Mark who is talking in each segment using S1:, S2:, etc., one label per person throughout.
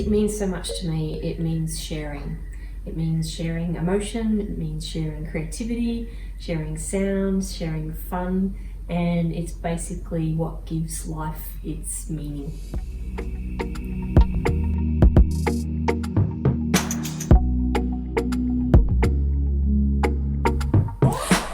S1: it means so much to me. It means sharing. It means sharing emotion, it means sharing creativity, sharing sound, sharing fun, and it's basically what gives life its meaning.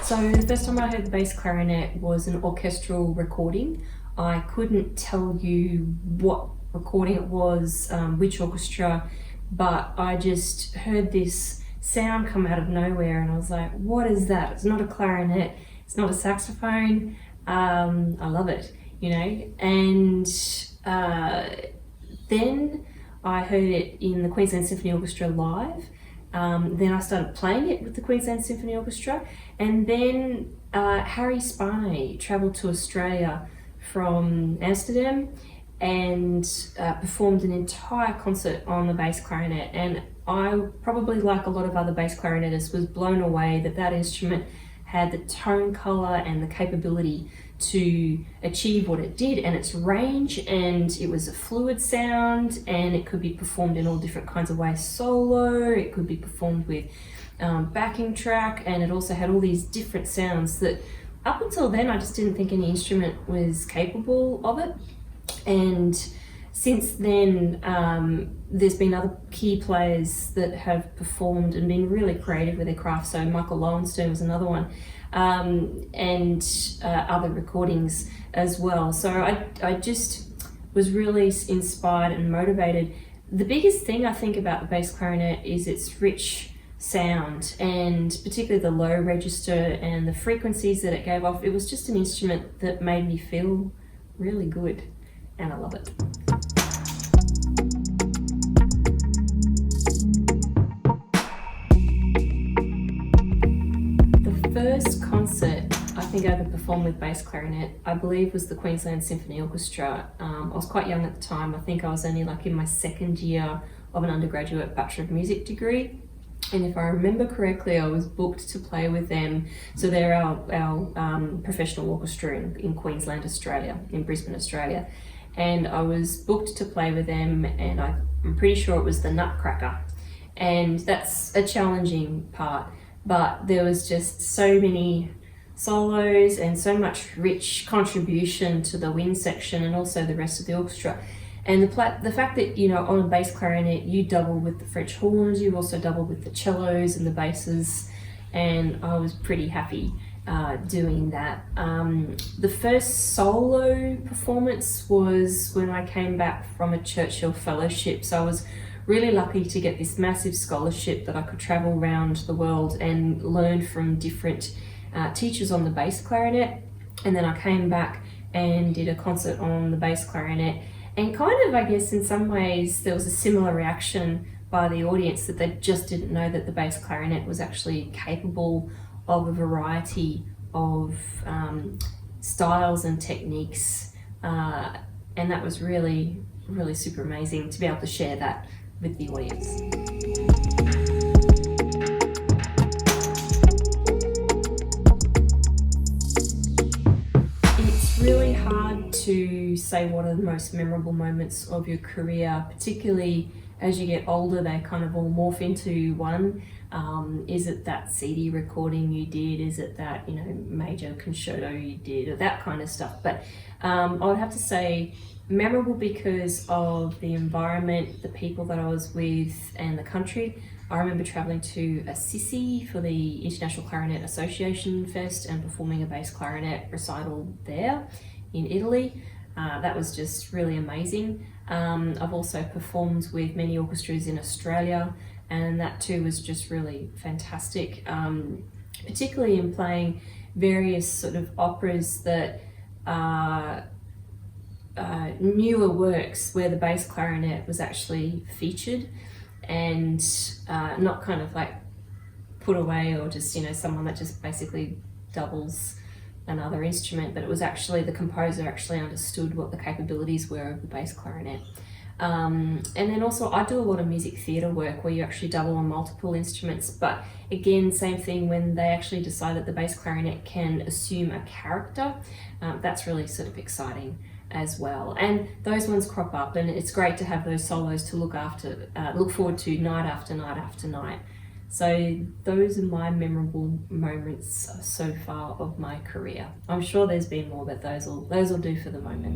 S1: So the first time I heard the bass clarinet was an orchestral recording. I couldn't tell you what recording it was, which orchestra, but I just heard this sound come out of nowhere and I was like, what is that? It's not a clarinet, it's not a saxophone. I love it, you know. And then I heard it in the Queensland Symphony Orchestra live. Then I started playing it with the Queensland Symphony Orchestra, and then Harry Sparney travelled to Australia from Amsterdam and performed an entire concert on the bass clarinet, and I, probably like a lot of other bass clarinetists, was blown away that that instrument had the tone colour and the capability to achieve what it did, and its range, and it was a fluid sound, and it could be performed in all different kinds of ways. Solo, it could be performed with backing track, and it also had all these different sounds that up until then I just didn't think any instrument was capable of it. And since then there's been other key players that have performed and been really creative with their craft. So Michael Lowenstern was another one, and other recordings as well. So I just was really inspired and motivated. The biggest thing I think about the bass clarinet is its rich sound, and particularly the low register and the frequencies that it gave off. It was just an instrument that made me feel really good, and I love it. The first concert I think I ever performed with bass clarinet, I believe, was the Queensland Symphony Orchestra. I was quite young at the time. I think I was only like in my second year of an undergraduate Bachelor of Music degree. And if I remember correctly, I was booked to play with them. So they're our professional orchestra in Queensland, Australia, in Brisbane, Australia. And I was booked to play with them, and I'm pretty sure it was the Nutcracker. And that's a challenging part, but there was just so many solos and so much rich contribution to the wind section and also the rest of the orchestra. And the fact that, you know, on a bass clarinet you double with the French horns, you also double with the cellos and the basses, and I was pretty happy doing that. The first solo performance was when I came back from a Churchill Fellowship, so I was really lucky to get this massive scholarship that I could travel around the world and learn from different teachers on the bass clarinet. And then I came back and did a concert on the bass clarinet, and kind of, I guess, in some ways there was a similar reaction by the audience, that they just didn't know that the bass clarinet was actually capable of a variety of styles and techniques, and that was really, really super amazing to be able to share that with the audience. It's really hard to say what are the most memorable moments of your career, particularly as you get older. They kind of all morph into one. Is it that CD recording you did? Is it that, you know, major concerto you did, or that kind of stuff? But I would have to say memorable because of the environment, the people that I was with, and the country. I remember traveling to Assisi for the International Clarinet Association Fest and performing a bass clarinet recital there in Italy. That was just really amazing. I've also performed with many orchestras in Australia, and that too was just really fantastic, particularly in playing various sort of operas that are newer works where the bass clarinet was actually featured, and not kind of like put away, or just, you know, someone that just basically doubles another instrument, but it was actually the composer actually understood what the capabilities were of the bass clarinet. And then also I do a lot of music theatre work where you actually double on multiple instruments, but again, same thing, when they actually decide that the bass clarinet can assume a character, that's really sort of exciting. as well. And those ones crop up, and it's great to have those solos to look forward to night after night after night. So those are my memorable moments so far of my career. I'm sure there's been more, but those will do for the moment.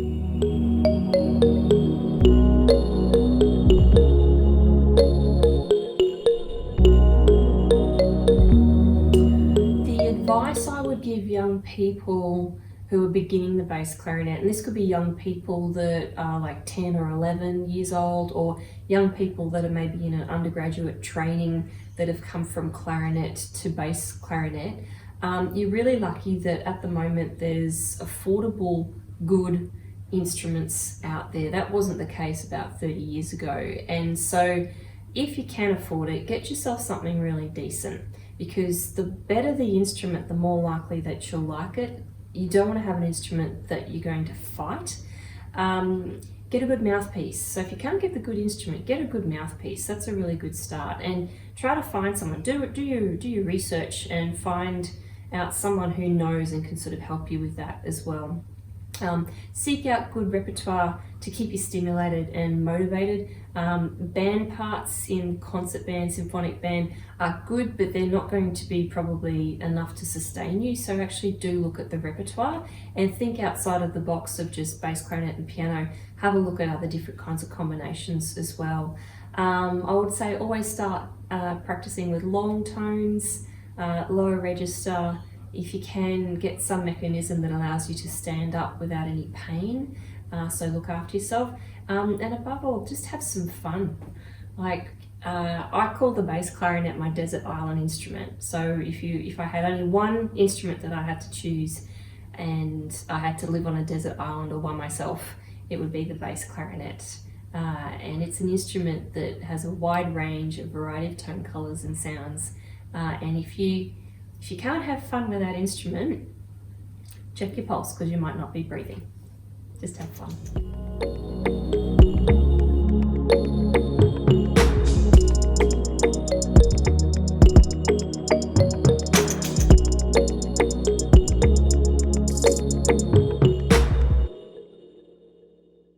S1: The advice I would give young people who are beginning the bass clarinet, and this could be young people that are like 10 or 11 years old, or young people that are maybe in an undergraduate training that have come from clarinet to bass clarinet. You're really lucky that at the moment there's affordable, good instruments out there. That wasn't the case about 30 years ago. And so if you can afford it, get yourself something really decent, because the better the instrument, the more likely that you'll like it. You don't want to have an instrument that you're going to fight. Get a good mouthpiece. So if you can't get the good instrument, get a good mouthpiece. That's a really good start. And try to find someone. Do your research and find out someone who knows and can sort of help you with that as well. Seek out good repertoire to keep you stimulated and motivated. Band parts in concert band, symphonic band are good, but they're not going to be probably enough to sustain you. So actually do look at the repertoire and think outside of the box of just bass, clarinet and piano. Have a look at other different kinds of combinations as well. I would say always start practicing with long tones, lower register. If you can, get some mechanism that allows you to stand up without any pain. So look after yourself. And above all, just have some fun. Like I call the bass clarinet my desert island instrument. So if I had only one instrument that I had to choose and I had to live on a desert island all by myself, it would be the bass clarinet. And it's an instrument that has a wide range, a variety of tone colors and sounds. And if you can't have fun with that instrument, check your pulse, because you might not be breathing. Just have fun.